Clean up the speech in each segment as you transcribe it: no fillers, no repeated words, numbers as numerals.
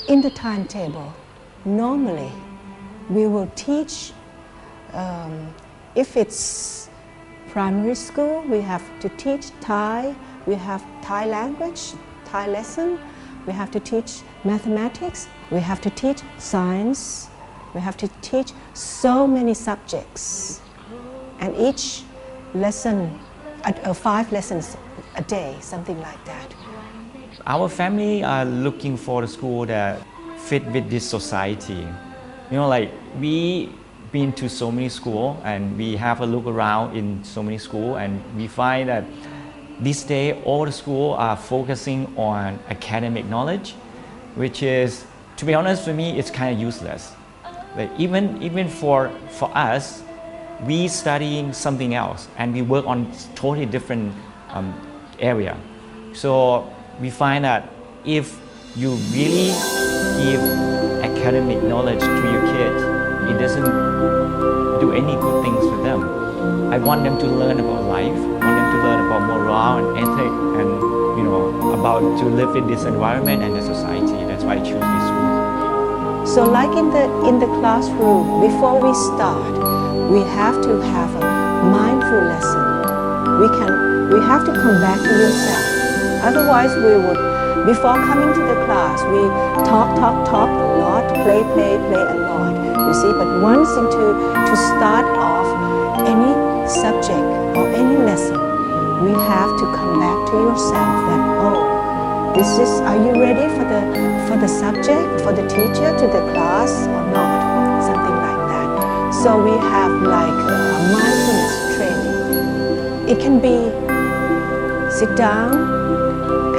In the timetable, normally we will teach, if it's primary school, we have to teach Thai, we have Thai language, Thai lesson, we have to teach mathematics, we have to teach science, we have to teach so many subjects, and each lesson, 5 lessons a day, something like that. Our family are looking for a school that fit with this society. You know, like we been to so many schools and we have a look around in so many schools, and we find that this day all the schools are focusing on academic knowledge, which is, to be honest, for me, it's kind of useless. Like even for us, we studying something else and we work on totally different area. So we find that if you really give academic knowledge to your kids, it doesn't do any good things for them. I want them to learn about life, I want them to learn about moral and ethics, and about to live in this environment and the society. That's why I choose this school. So like in the classroom, before we start, we have to have a mindful lesson. We have to come back to yourself. Otherwise we would, before coming to the class, we talk a lot, play a lot. You see, but once to start off any subject or any lesson, we have to come back to yourself that, are you ready for the subject, for the teacher, to the class or not? Something like that. So we have like a mindfulness training. It can be sit down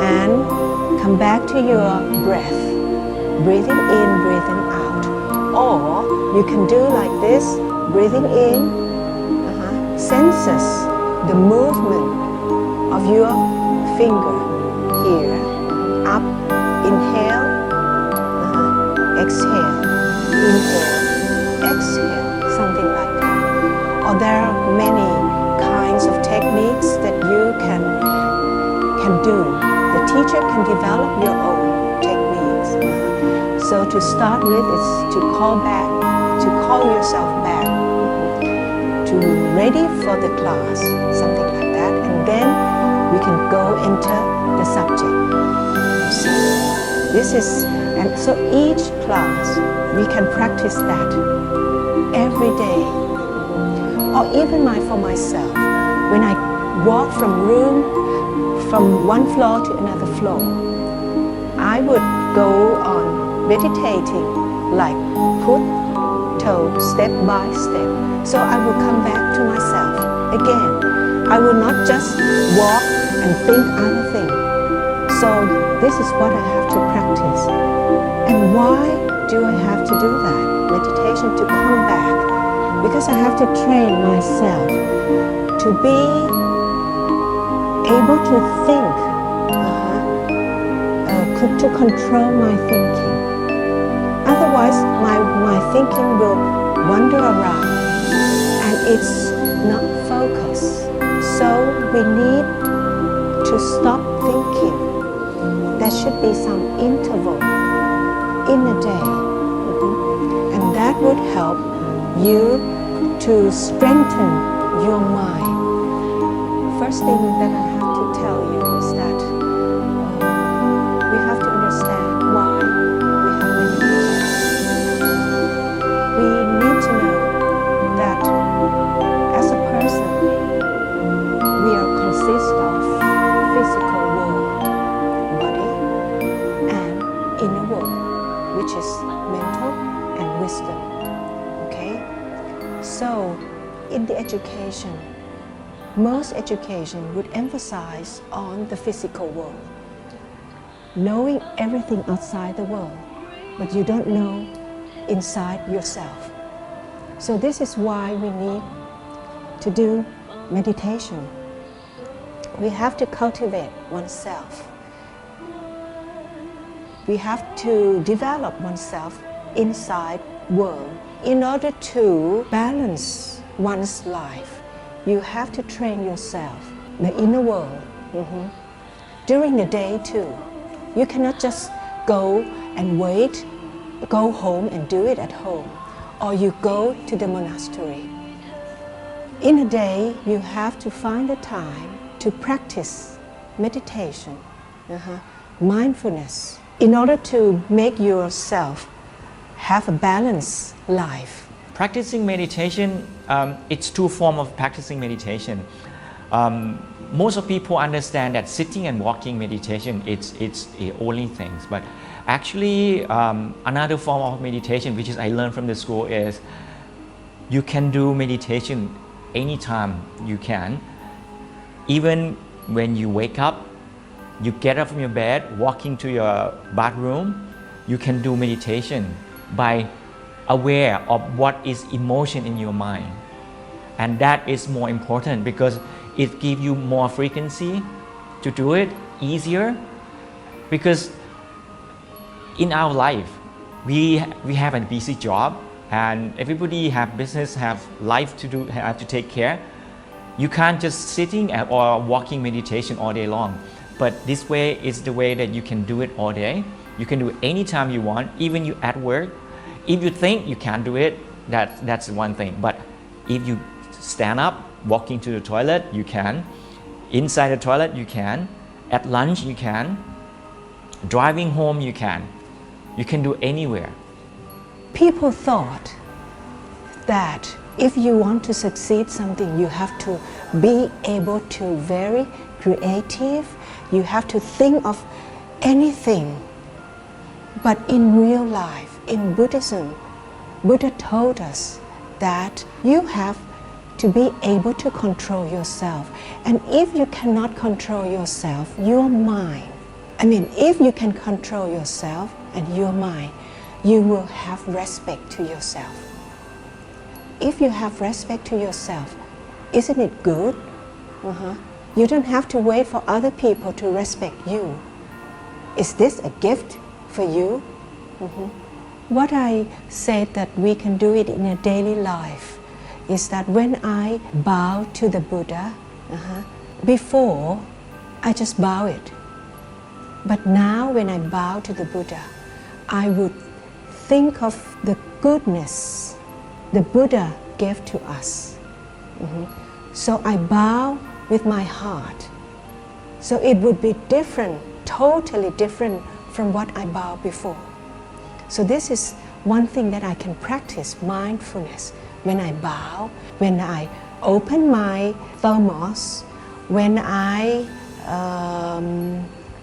and come back to your breath, breathing in, breathing out. Or you can do like this, breathing in, senses the movement of your finger here, up, inhale, exhale, inhale, exhale, something like that. Or there are many kinds of techniques that you can do. The teacher can develop your own techniques. So to start with is to call yourself back, to ready for the class, something like that, and then we can go into the subject. You see, this is, and so each class we can practice that every day. Or even for myself, when I walk from one floor to another floor, I would go on meditating, like put toe step by step. So I will come back to myself again. I will not just walk and think other things. So this is what I have to practice. And why do I have to do that? Meditation, to come back. Because I have to train myself to be able to think, to control my thinking. Otherwise, my thinking will wander around and it's not focused. So we need to stop thinking. There should be some interval in a day, and that would help you to strengthen your mind. First thing that I have to tell you is that we have to understand why we have meditation. We need to know that as a person, we are consist of physical world, body, and inner world, which is mental and wisdom. Okay? So, in the education, most education would emphasize on the physical world, knowing everything outside the world, but you don't know inside yourself. So this is why we need to do meditation. We have to cultivate oneself. We have to develop oneself inside world. In order to balance one's life, you have to train yourself, the inner world, during the day too. You cannot just go and wait, go home and do it at home, or you go to the monastery. In a day, you have to find the time to practice meditation, mindfulness, in order to make yourself have a balanced life. Practicing meditation, it's two forms of practicing meditation. Most of people understand that sitting and walking meditation, it's the only things. But actually, another form of meditation, which is I learned from the school, is you can do meditation anytime you can. Even when you wake up, you get up from your bed, walking to your bathroom, you can do meditation by aware of what is emotion in your mind. And that is more important because it gives you more frequency to do it easier. Because in our life, we have a busy job and everybody have business, have life to do, have to take care. You can't just sitting or walking meditation all day long. But this way is the way that you can do it all day. You can do it anytime you want, even you at work. If you think you can't do it, that's one thing. But if you stand up, walking to the toilet, you can. Inside the toilet, you can. At lunch, you can. Driving home, you can. You can do anywhere. People thought that if you want to succeed something, you have to be able to very creative. You have to think of anything. But in real life, in Buddhism, Buddha told us that you have to be able to control yourself. And if you cannot control yourself, your mind, if you can control yourself and your mind, you will have respect to yourself. If you have respect to yourself, isn't it good? You don't have to wait for other people to respect you. Is this a gift for you? What I said that we can do it in a daily life is that when I bow to the Buddha, before I just bow it. But now when I bow to the Buddha, I would think of the goodness the Buddha gave to us. So I bow with my heart. So it would be different, totally different from what I bowed before. So this is one thing that I can practice, mindfulness. When I bow, when I open my thermos, when I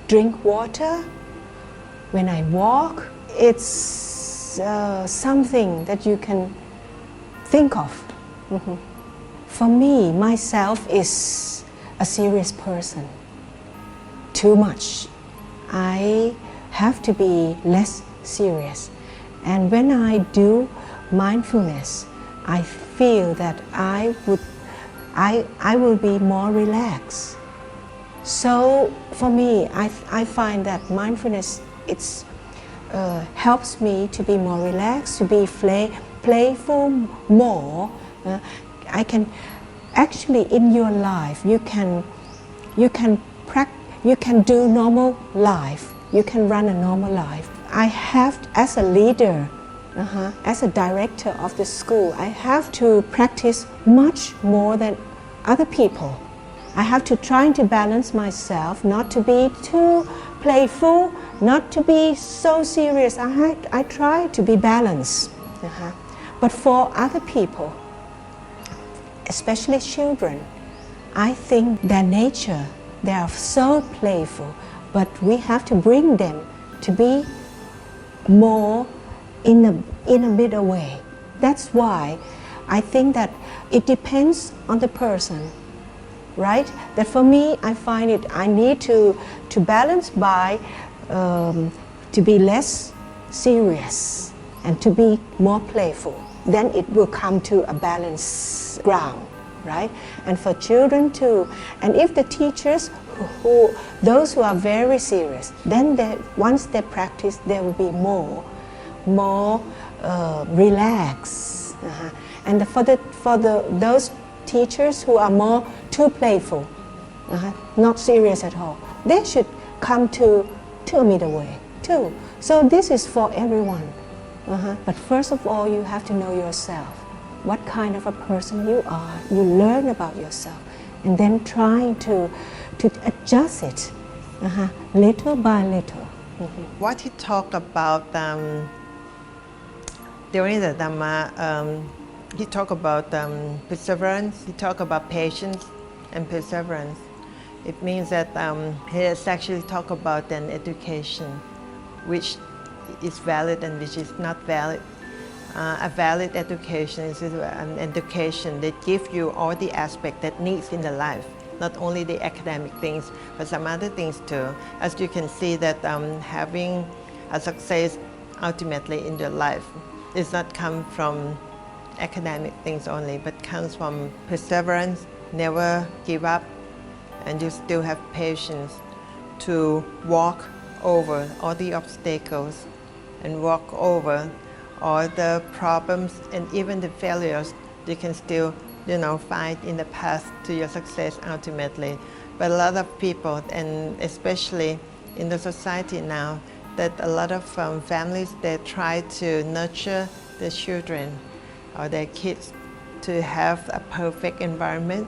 drink water, when I walk, it's something that you can think of. For me, myself is a serious person. Too much. I have to be less serious. And when I do mindfulness, I feel that I will be more relaxed. So for me, I find that mindfulness helps me to be more relaxed, to be playful more. I can actually in your life you can do normal life. You can run a normal life. I have, as a leader, as a director of the school, I have to practice much more than other people. I have to try to balance myself, not to be too playful, not to be so serious. I try to be balanced. But for other people, especially children, I think their nature, they are so playful, but we have to bring them to be more in a middle way. That's why I think that it depends on the person, right? That for me, I find it, I need to balance by to be less serious and to be more playful. Then it will come to a balanced ground, right? And for children too. And if the teachers, those who are very serious, then once they practice, they will be more relaxed. And for those teachers who are more too playful, not serious at all, they should come to a middle way, too. So this is for everyone. But first of all, you have to know yourself. What kind of a person you are. You learn about yourself, and then trying to adjust it little by little. What he talked about during the Dhamma, he talked about perseverance, he talked about patience and perseverance. It means that he has actually talked about an education which is valid and which is not valid. A valid education is an education that gives you all the aspects that needs in the life, not only the academic things, but some other things too. As you can see that having a success ultimately in your life does not come from academic things only, but comes from perseverance, never give up, and you still have patience to walk over all the obstacles and walk over all the problems and even the failures you can still find in the path to your success ultimately. But a lot of people, and especially in the society now, that a lot of families, they try to nurture their children or their kids to have a perfect environment.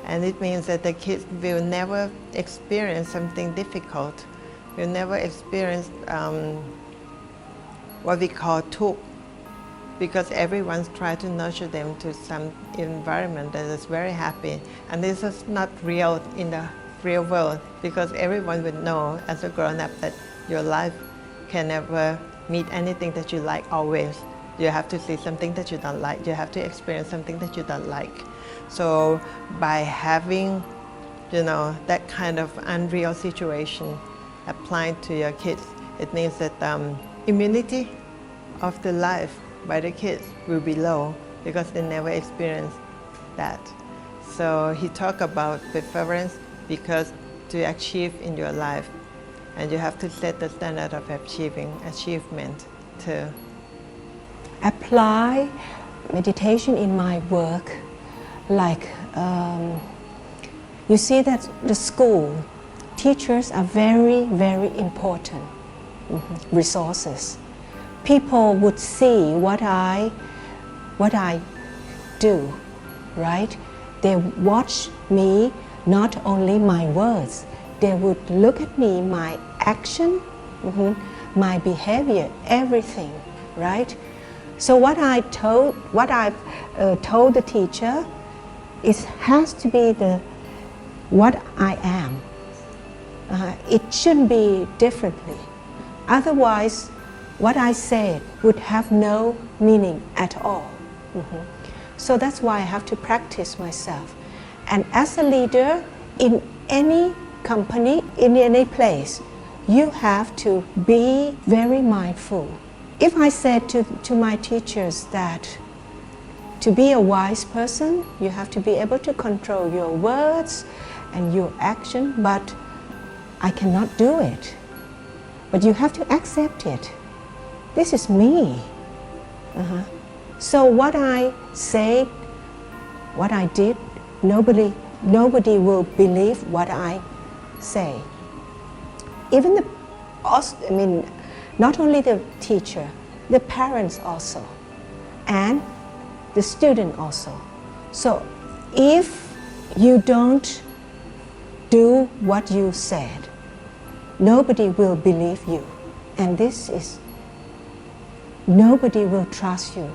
And it means that the kids will never experience something difficult, will never experience what we call tuk, because everyone's trying to nurture them to some environment that is very happy. And this is not real in the real world, because everyone would know as a grown-up that your life can never meet anything that you like always. You have to see something that you don't like. You have to experience something that you don't like. So by having, that kind of unreal situation applied to your kids, it means that immunity of the life by the kids will be low because they never experienced that. So he talked about preference because to achieve in your life, and you have to set the standard of achievement too. Apply meditation in my work, like you see that the school teachers are very, very important resources. People would see what I do, right? They watch me, not only my words. They would look at me, my action, my behavior, everything, right? So what I've told the teacher, it has to be what I am. It shouldn't be differently. Otherwise, what I said would have no meaning at all. So that's why I have to practice myself. And as a leader in any company, in any place, you have to be very mindful. If I said to my teachers that to be a wise person, you have to be able to control your words and your action, but I cannot do it. But you have to accept it. This is me. So what I say, what I did, nobody will believe what I say. Even not only the teacher, the parents also, and the student also. So if you don't do what you said, nobody will believe you. And nobody will trust you.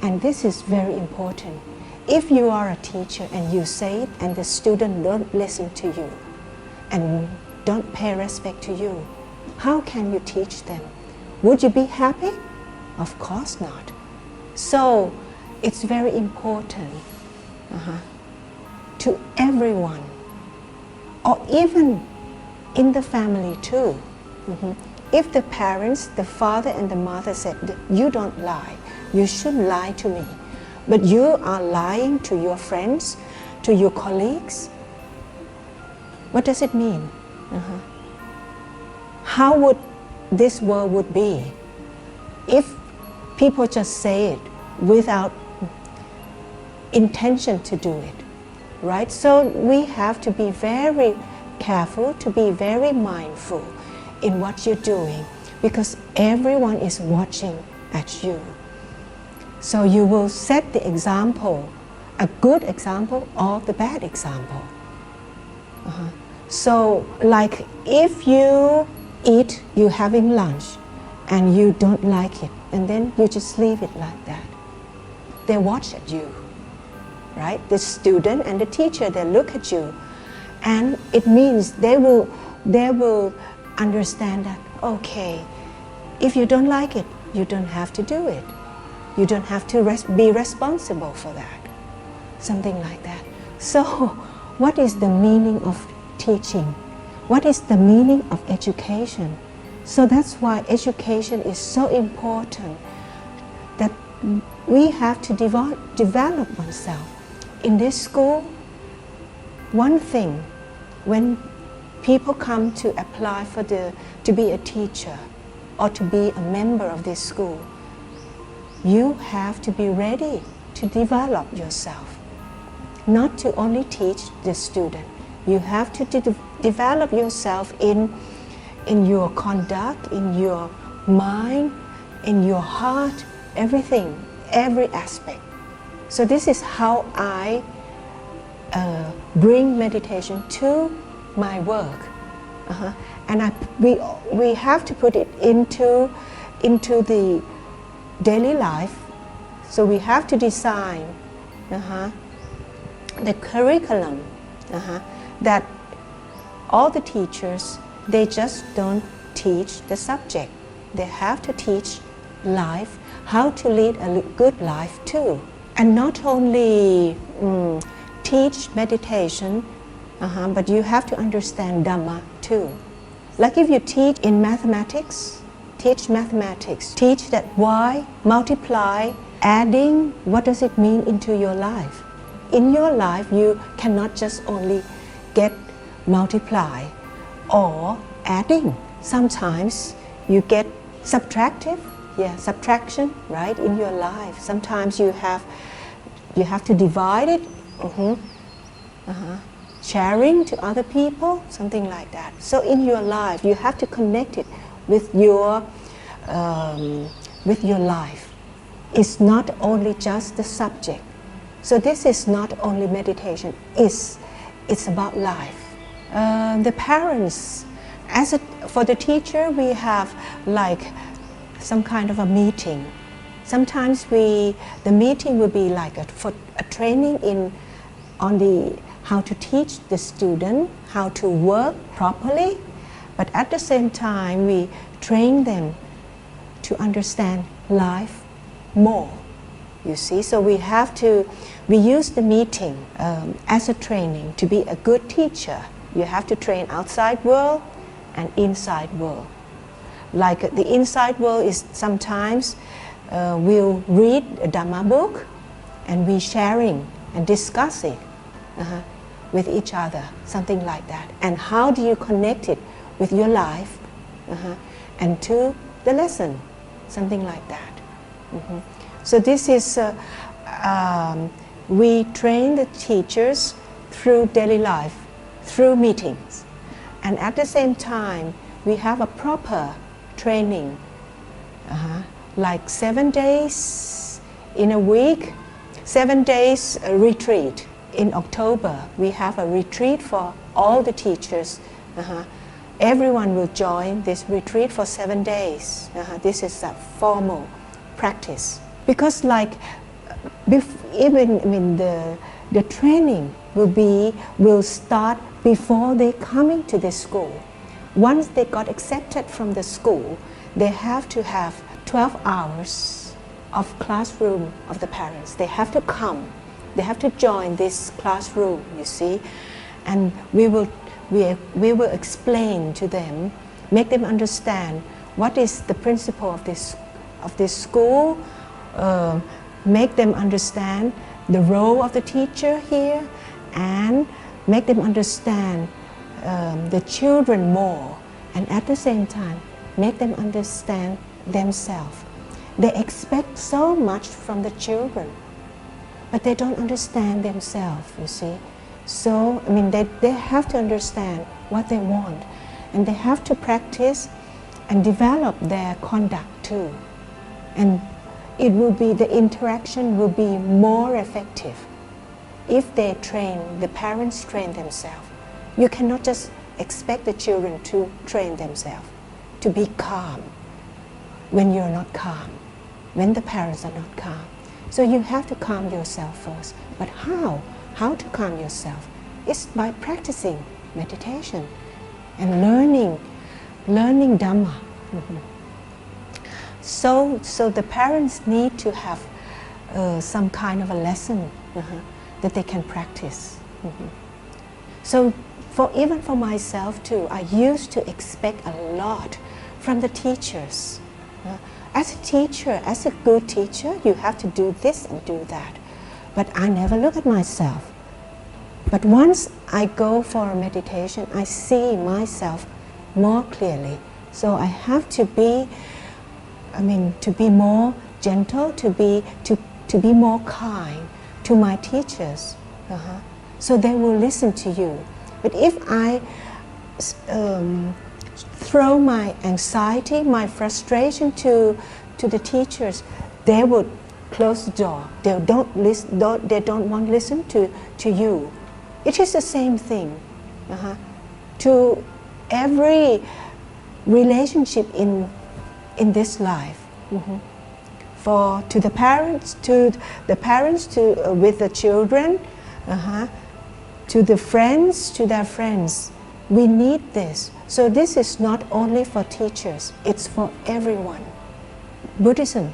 And this is very important. If you are a teacher and you say it and the student don't listen to you and don't pay respect to you, how can you teach them? Would you be happy? Of course not. So it's very important to everyone, or even in the family too. If the parents, the father and the mother said, you don't lie, you shouldn't lie to me, but you are lying to your friends, to your colleagues, what does it mean? How would this world would be if people just say it without intention to do it, right? So we have to be very careful, to be very mindful. in what you're doing, because everyone is watching at you. So you will set the example, a good example or the bad example. So like if you eat, you're having lunch and you don't like it, and then you just leave it like that. They watch at you, right? The student and the teacher, they look at you, and it means they will understand that, okay, if you don't like it, you don't have to do it. You don't have to be responsible for that. Something like that. So, what is the meaning of teaching? What is the meaning of education? So that's why education is so important, that we have to develop oneself. In this school, one thing, when people come to apply to be a teacher or to be a member of this school, you have to be ready to develop yourself. Not to only teach the student, you have to develop yourself in your conduct, in your mind, in your heart, everything, every aspect. So this is how I bring meditation to my work. And we have to put it into the daily life. So we have to design the curriculum that all the teachers, they just don't teach the subject. They have to teach life, how to lead a good life too. And not only teach meditation, but you have to understand Dhamma too. Like if you teach in mathematics, teach that why, multiply, adding, what does it mean into your life? In your life, you cannot just only get multiply or adding. Sometimes you get subtraction, right, in your life. Sometimes you have to divide it, sharing to other people, something like that. So in your life, you have to connect it with your life. It's not only just the subject. So this is not only meditation, it's about life. The parents, for the teacher, we have like some kind of a meeting. Sometimes the meeting will be like for a training on how to teach the student how to work properly, but at the same time we train them to understand life more. You see, so we use the meeting as a training to be a good teacher. You have to train outside world and inside world. Like the inside world is sometimes we'll read a Dhamma book and we sharing and discussing with each other, something like that. And how do you connect it with your life and to the lesson, something like that. So this is, we train the teachers through daily life, through meetings. And at the same time, we have a proper training, like 7 days in a week, 7 days retreat. In October, we have a retreat for all the teachers. Everyone will join this retreat for 7 days. This is a formal practice. Because like, the training will start before they coming to the school. Once they got accepted from the school, they have to have 12 hours of classroom of the parents. They have to come. They have to join this classroom, you see. And we will explain to them, make them understand what is the principle of this school, make them understand the role of the teacher here, and make them understand the children more, and at the same time make them understand themselves. They expect so much from the children, but they don't understand themselves, you see. So, they have to understand what they want. and they have to practice and develop their conduct too. And it will be, the interaction will be more effective if they train, the parents train themselves. You cannot just expect the children to train themselves, to be calm when you're not calm, when the parents are not calm. So you have to calm yourself first. But how? How to calm yourself? It's by practicing meditation and learning Dhamma. So the parents need to have some kind of a lesson that they can practice. So even for myself too, I used to expect a lot from the teachers. As a teacher, as a good teacher, you have to do this and do that. But I never look at myself. But once I go for a meditation, I see myself more clearly. So I have to be, to be more gentle, to be more kind to my teachers. So they will listen to you. But if I throw my anxiety, my frustration to the teachers, they would close the door. They don't want to listen to you. It is the same thing to every relationship in this life. To the parents, with the children, to the friends, to their friends. We need this. So this is not only for teachers, it's for everyone. Buddhism,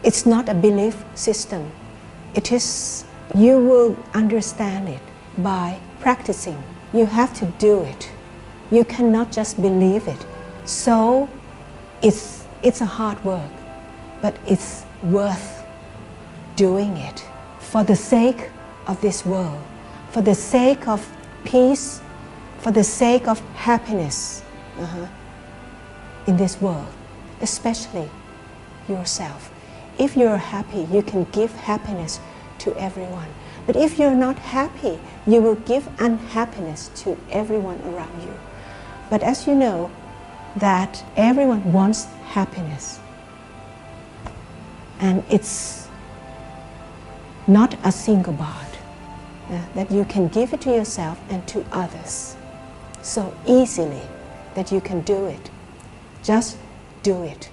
it's not a belief system. It is, you will understand it by practicing. You have to do it. You cannot just believe it. So it's a hard work, but it's worth doing it for the sake of this world, for the sake of peace, for the sake of happiness in this world, especially yourself. If you're happy, you can give happiness to everyone. But if you're not happy, you will give unhappiness to everyone around you. But as you know, that everyone wants happiness. And it's not a single bond, that you can give it to yourself and to others so easily that you can do it. Just do it.